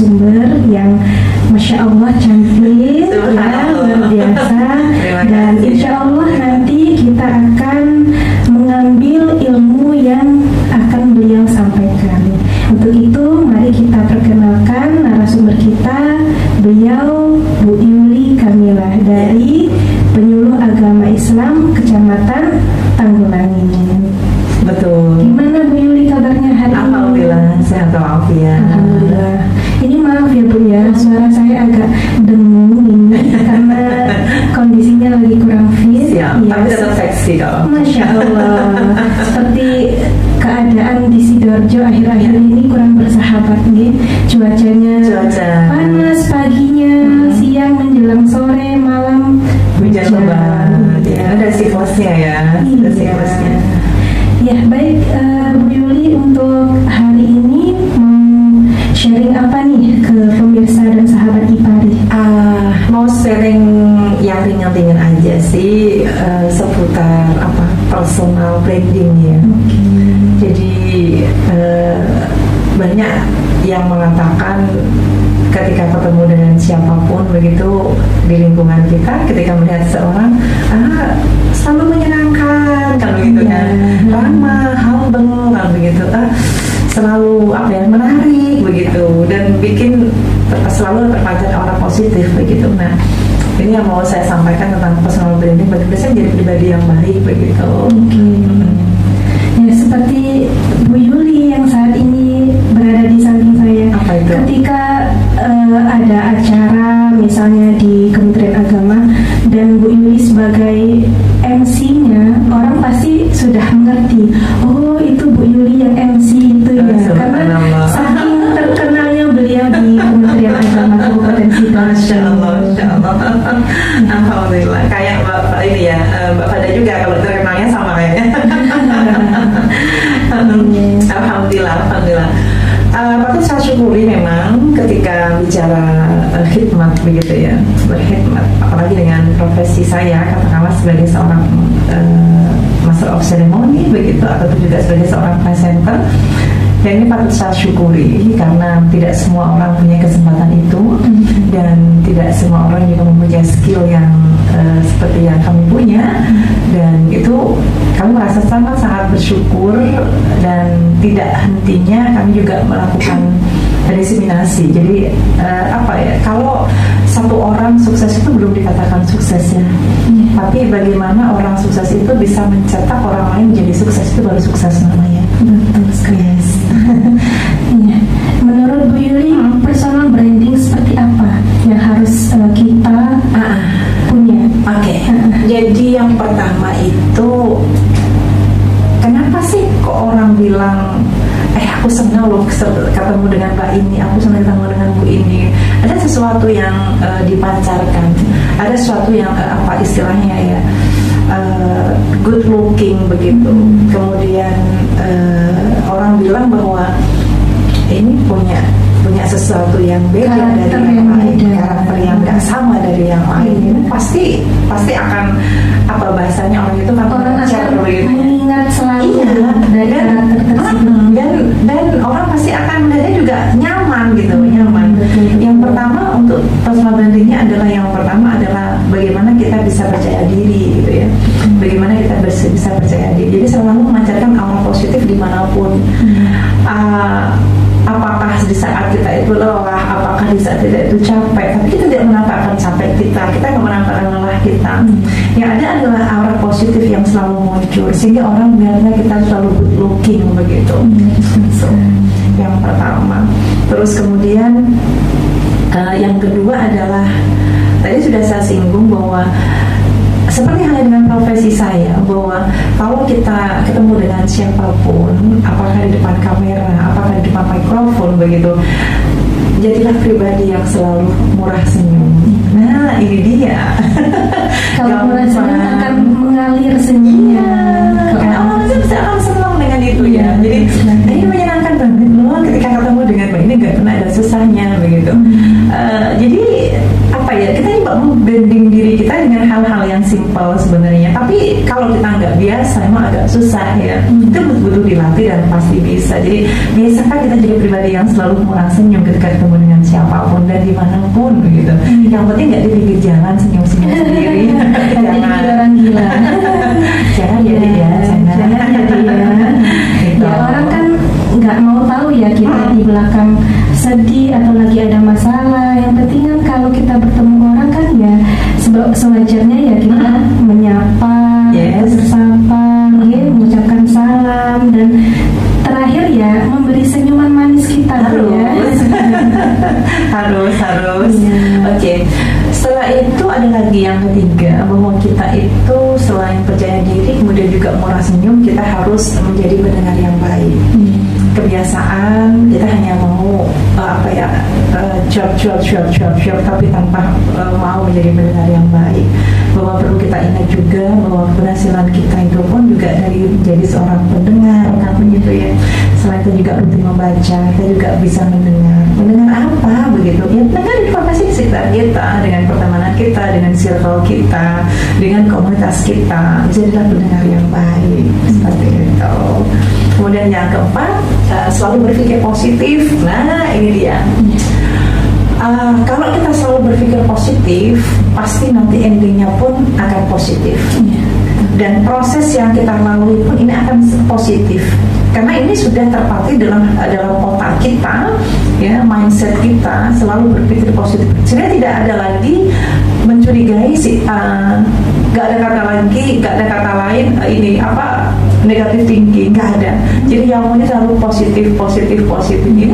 narasumber yang Masya Allah cantik, ya, luar biasa. Dan insya Allah nanti kita akan mengambil ilmu yang akan beliau sampaikan. Untuk itu mari kita perkenalkan narasumber kita, beliau Bu Yuli Kamilah dari Penyuluh Agama Islam Kecamatan Tanggulangi. Betul. Gimana Bu Yuli kabarnya hari ini? Alhamdulillah sehat walafiat. Alhamdulillah. Ini maaf ya Bu ya, suara saya agak dengung ini karena kondisinya lagi kurang fit. Ya, tapi tetap seksi dong. Masya Allah. Seperti keadaan di Sidoarjo akhir-akhir ini kurang bersahabat nih. Cuacanya panas paginya, siang menjelang sore, malam hujan lebat. Ya, ada siklusnya ya. Ada siklusnya. Ya baik, Bu Yuli, untuk hari ini mau sharing apa nih ke pemirsa dan sahabat Ipari? Mau sharing yang ringan-ringan aja sih, seputar personal branding ya. Jadi banyak yang mengatakan ketika ketemu dengan siapapun begitu di lingkungan kita, ketika melihat seorang selalu menyenangkan kan begitu kan, ramah, humble kan begitu, selalu menarik begitu, dan bikin selalu terpancar aura positif begitu. Nah, ini yang mau saya sampaikan tentang personal branding bagaimana saya jadi pribadi yang baik begitu. Ya, seperti Bu Yuli yang saat ini berada di samping saya. Apa itu? Ketika ada acara misalnya di Kementerian Agama dan Bu Yuli sebagai MC-nya, orang pasti sudah mengerti. Oh, itu Bu Yuli yang MC itu ya. Karena saking terkenalnya beliau di Kementerian Agama Kabupaten Sidoarjo. Masya Allah, Masya Allah. Alhamdulillah. Kayak Bapak ini ya, Mbak Fada juga kalau terkenalnya sama kayaknya. Alhamdulillah, Alhamdulillah. Patut saya syukuri memang ketika bicara khidmat begitu ya, berkhidmat, apalagi dengan profesi saya katakanlah sebagai seorang Master of Ceremony begitu, atau juga sebagai seorang presenter. Dan ini patut saya syukuri karena tidak semua orang punya kesempatan itu, dan tidak semua orang juga mempunyai skill yang seperti yang kami punya, dan itu kami merasa sangat bersyukur, dan tidak hentinya kami juga melakukan diseminasi. Jadi kalau satu orang sukses itu belum dikatakan sukses ya, tapi bagaimana orang sukses itu bisa mencetak orang lain menjadi sukses, itu baru sukses namanya. Betul sekali. Yes. Ya. Menurut Bu Yuli, personal branding seperti apa yang harus kita punya? Oke. Jadi yang pertama itu, kenapa sih kok orang bilang aku senang loh ketemu dengan Mbak ini, aku senang ketemu dengan Bu ini. Ada sesuatu yang dipancarkan, ada sesuatu yang istilahnya ya, good looking begitu. Kemudian orang bilang bahwa ini punya sesuatu yang beda dari yang lain, karakter yang nggak sama dari yang lain. Ini pasti akan bahasanya orang itu kan mengingat selalu dari karakter tersebut. Dan orang pasti akan melihatnya juga nyaman gitu, nyaman. Yang pertama untuk personal brandingnya adalah bagaimana kita bisa percaya diri gitu ya, bagaimana kita bisa percaya diri. Jadi selalu memancarkan aura positif dimanapun. Apakah di saat kita itu lelah, apakah di saat kita itu capek, tapi kita tidak menampakkan capek kita nggak menampakkan lelah kita. Yang ada adalah aura positif yang selalu muncul, sehingga orang melihatnya kita selalu good looking begitu. So, yang pertama. Terus kemudian yang kedua adalah, tadi sudah saya singgung bahwa seperti halnya dengan profesi saya, bahwa kalau kita ketemu dengan siapapun, apakah di depan kamera, apakah di depan mikrofon begitu, jadilah pribadi yang selalu murah senyum. Nah, ini dia. Kalau murah senyum akan mengalir senyumnya. Orang bisa akan senang dengan itu ya. Jadi ini menyenangkan banget loh ketika ketemu dengan Mbak ini, nggak pernah ada susahnya begitu. Jadi apa ya, kita coba membranding diri kita dengan hal-hal yang simpel sebenarnya, tapi kalau kita nggak biasa emang agak susah ya. Itu butuh dilatih dan pasti bisa. Jadi biasakan kita jadi pribadi yang selalu murah senyum ketika ketemu dengan siapapun dan dimanapun begitu. Yang penting nggak di pinggir jalan senyum-senyum sendiri. Jangan orang gila. Jangan jadi ya, jangan jadi ya. Gitu. Ya orang kan nggak mau tahu ya kita di belakang sedih atau lagi ada masalah. Yang penting kan kalau kita bertemu orang kan ya sewajarnya ya kita menyapa, bersapa, ya, mengucapkan salam, dan terakhir ya memberi senyuman manis kita harus harus. Oke. Setelah itu ada lagi yang ketiga, bahwa kita itu selain percaya diri kemudian juga murah senyum, kita harus menjadi pendengar yang baik. Kebiasaan kita hanya mau cuap tapi tanpa mau menjadi pendengar yang baik. Bahwa perlu kita ingat juga bahwa keberhasilan kita itu pun juga dari menjadi seorang pendengar kan begitu ya. Selain itu juga rutin membaca, kita juga bisa mendengar apa begitu ya, mendengar informasi di sekitar kita, dengan pertemanan kita, dengan circle kita, dengan komunitas kita. Jadilah pendengar yang baik seperti itu. Kemudian yang keempat, selalu berpikir positif. Nah ini dia. Kalau kita selalu berpikir positif, pasti nanti endingnya pun akan positif. Dan proses yang kita lalui pun ini akan positif. Karena ini sudah terpatri dalam otak kita, ya, mindset kita selalu berpikir positif. Sebenarnya tidak ada lagi mencurigai nggak ada kata lain ini apa negatif thinking, nggak ada. Jadi yang ini selalu positif. Ini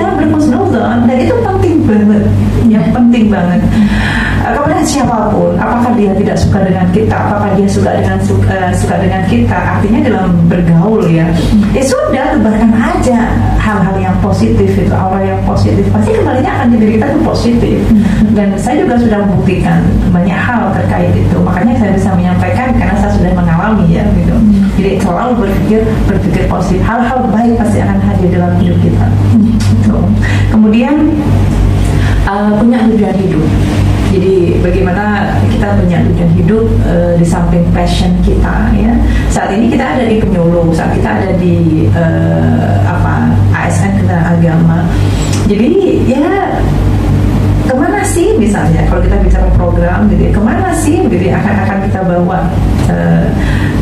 akan berhusnuzon, dan itu penting banget, ya penting banget. Kepada siapapun, apakah dia tidak suka dengan kita, apakah dia suka dengan kita, artinya dalam bergaul ya sudah, tebarkan aja hal-hal yang positif, itu aura yang positif, pasti kembalinya akan jadi kita tuh positif. Dan saya juga sudah membuktikan banyak hal terkait itu, makanya saya bisa menyampaikan karena saya sudah mengalami ya gitu. Jadi selalu berpikir positif, hal-hal baik pasti akan hadir dalam hidup kita. Gitu. Kemudian punya tujuan hidup. Jadi bagaimana kita punya tujuan hidup di samping passion kita ya. Saat ini kita ada di penyuluh, saat kita ada di ASN Kendaraan Agama. Jadi ya kemana sih misalnya kalau kita bicara program gitu ya, kemana sih gitu ya, akan kita bawa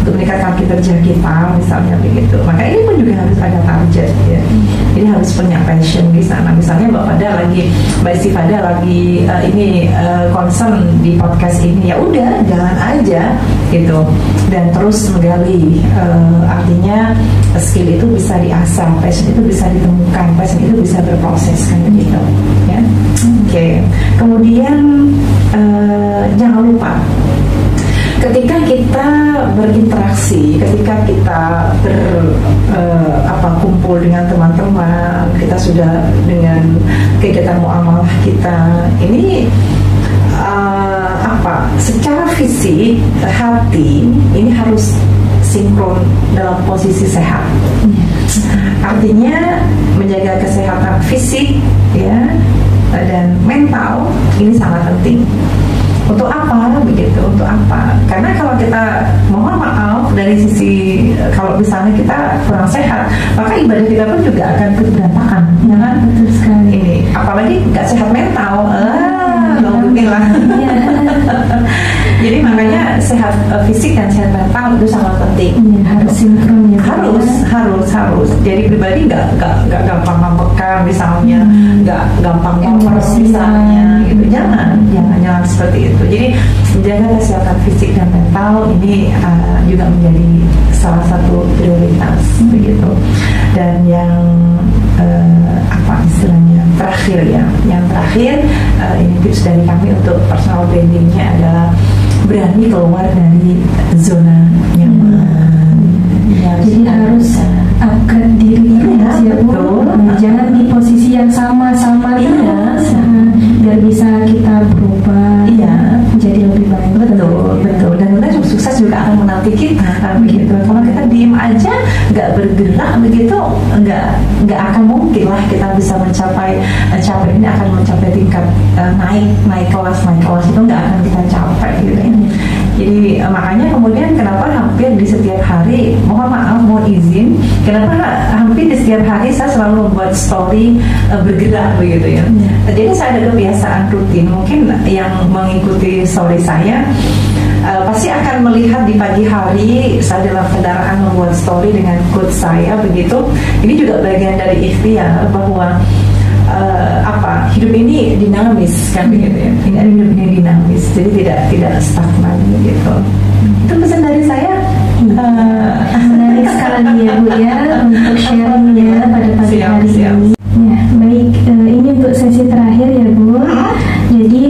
untuk meningkatkan kinerja kita misalnya begitu. Maka ini pun juga harus ada target ya. Jadi harus punya passion di sana. Misalnya Mbak Istifada lagi concern di podcast ini, ya udah jalan aja gitu dan terus menggali. Artinya skill itu bisa diasah, passion itu bisa ditemukan, passion itu bisa berproses kan gitu ya. Oke. Kemudian jangan lupa ketika kita berinteraksi, ketika kita kumpul dengan teman-teman, kita sudah dengan kegiatan muamalah kita, ini secara fisik, hati ini harus sinkron dalam posisi sehat. Artinya menjaga kesehatan fisik ya dan mental ini sangat penting. Untuk apa begitu? Untuk apa? Karena kalau kita mohon maaf dari sisi kalau misalnya kita kurang sehat, maka ibadah kita pun juga akan berantakan, ya kan? Betul sekali. Ini apalagi nggak sehat mental, lah. Jadi makanya sehat fisik dan sehat mental itu sangat penting. Harus sinkron ya. Harus. Jadi pribadi nggak gampang ngambekan misalnya, nggak gampang baper misalnya, gitu. Jangan seperti itu. Jadi menjaga kesehatan fisik dan mental ini juga menjadi salah satu prioritas begitu. Dan yang istilahnya terakhir ya, yang terakhir ini tips dari kami untuk personal brandingnya adalah berani keluar dari zona nyaman. Jadi harus upgrade diri ya, betul. Jangan di posisi yang sama terus, biar bisa kita berubah menjadi lebih baik. Betul. Dan kita sukses juga akan menanti kita kan begitu. Kalau kita diem aja nggak bergerak begitu, nggak akan mungkin mungkinlah kita bisa mencapai ini akan mencapai tingkat naik kelas itu nggak akan kita capai gitu ya. Jadi makanya kemudian kenapa hampir di setiap hari, mohon izin, kenapa hampir di setiap hari saya selalu membuat story bergerak begitu ya. Jadi saya ada kebiasaan rutin, mungkin yang mengikuti story saya pasti akan melihat di pagi hari saya dalam kendaraan membuat story dengan quote saya begitu. Ini juga bagian dari ikhtiar bahwa hidup ini dinamis kan begitu ya. Hidup ini dinamis, jadi tidak stagnan gitu. Itu pesan dari saya. Menarik sekali ya Bu ya untuk sharingnya pada pagi hari ini. Ya, baik, ini untuk sesi terakhir ya Bu. Jadi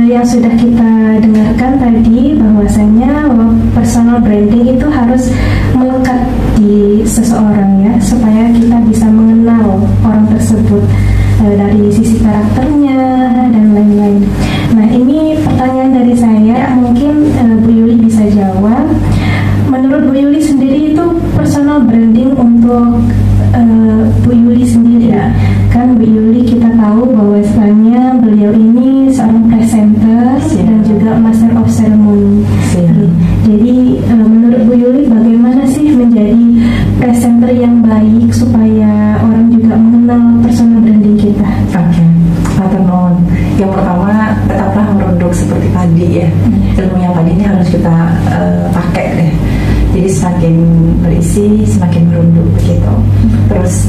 yang sudah kita dengarkan tadi bahwasanya personal branding itu harus melekat di seseorang ya, supaya kita bisa mengenal orang tersebut dari sisi karakternya dan lain-lain. Nah, ini pertanyaan dari saya, mungkin Bu Yuli bisa jawab. Menurut Bu Yuli sendiri itu personal branding untuk Bu Yuli sendiri ya. Kan Bu Yuli kita tahu bahwasanya beliau ini seorang presenter dan juga master of ceremony. Jadi menurut Bu Yuli bagaimana sih menjadi presenter yang baik supaya orang juga mengenal personal branding kita? Oke, matur nuwun. Yang pertama, tetaplah merunduk seperti padi ya. Ilmu yang padi ini harus kita pakai deh. Jadi semakin berisi, semakin merunduk begitu. Terus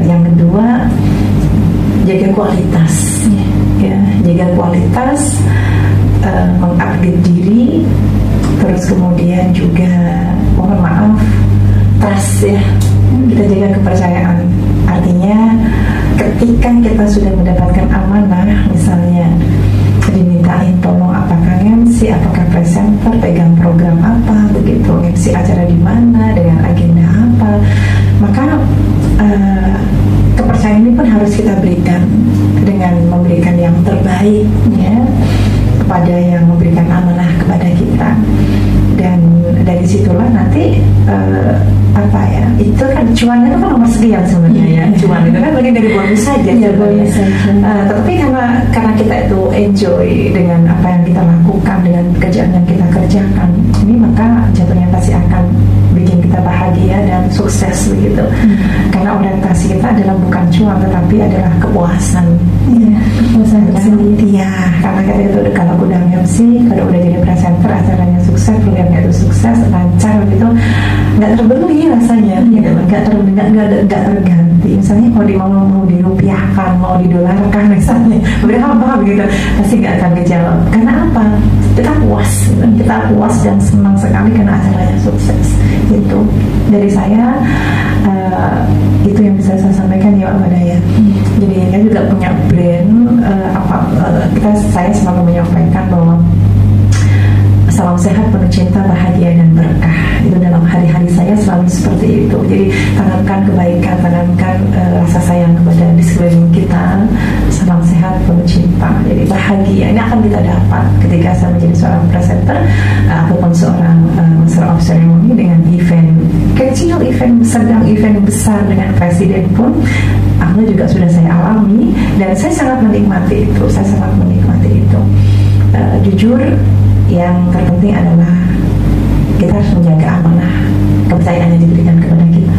yang kedua, jaga kualitas. Ya, jaga kualitas, mengupdate diri. Terus kemudian juga, mohon maaf, trust ya. Kita jaga kepercayaan. Artinya ketika kita sudah mendapatkan amanah, misalnya dimintain tolong apakah MC, apakah presenter, pegang program apa, begitu, MC acara di mana, dengan agenda apa, maka kepercayaan ini pun harus kita berikan dengan memberikan yang terbaik ya kepada yang memberikan amanah kepada kita. Dan dari situlah nanti itu kan cuan itu kan nomor sekian sebenarnya ya. Cuan itu kan bagian dari bonus saja sebenarnya. Tetapi karena kita itu enjoy dengan apa yang kita lakukan, dengan pekerjaan yang kita kerjakan, ini maka jatuhnya pasti akan bikin kita bahagia dan sukses begitu. Karena orientasi kita adalah bukan cuan tetapi adalah kepuasan. Kepuasan sendiri. Ya, karena kita itu kalau udah MC, kalau udah jadi presenter, acaranya sukses, programnya itu sukses, lancar gitu, nggak terbeli rasanya, gitu, nggak terganti. Misalnya kalau mau dirupiahkan, mau didolarkan misalnya, berapa gitu, pasti nggak akan dijawab. Karena apa? Kita puas dan senang sekali karena acaranya sukses. Itu dari saya, itu yang bisa saya sampaikan ya Mbak Daya. Jadi saya juga punya brand, saya selalu menyampaikan bahwa salam sehat, penuh cinta, bahagia dan berkah. Itu dalam hari-hari saya selalu seperti itu. Jadi tanamkan kebaikan, tanamkan rasa sayang kepada di sekeliling kita. Salam sehat, penuh cinta. Jadi bahagia ini akan kita dapat ketika saya menjadi seorang presenter ataupun seorang master of ceremony dengan event kecil, event sedang, event besar dengan presiden pun. Aku juga sudah saya alami dan saya sangat menikmati itu. Jujur, yang terpenting adalah kita harus menjaga amanah kepercayaan yang diberikan kepada kita.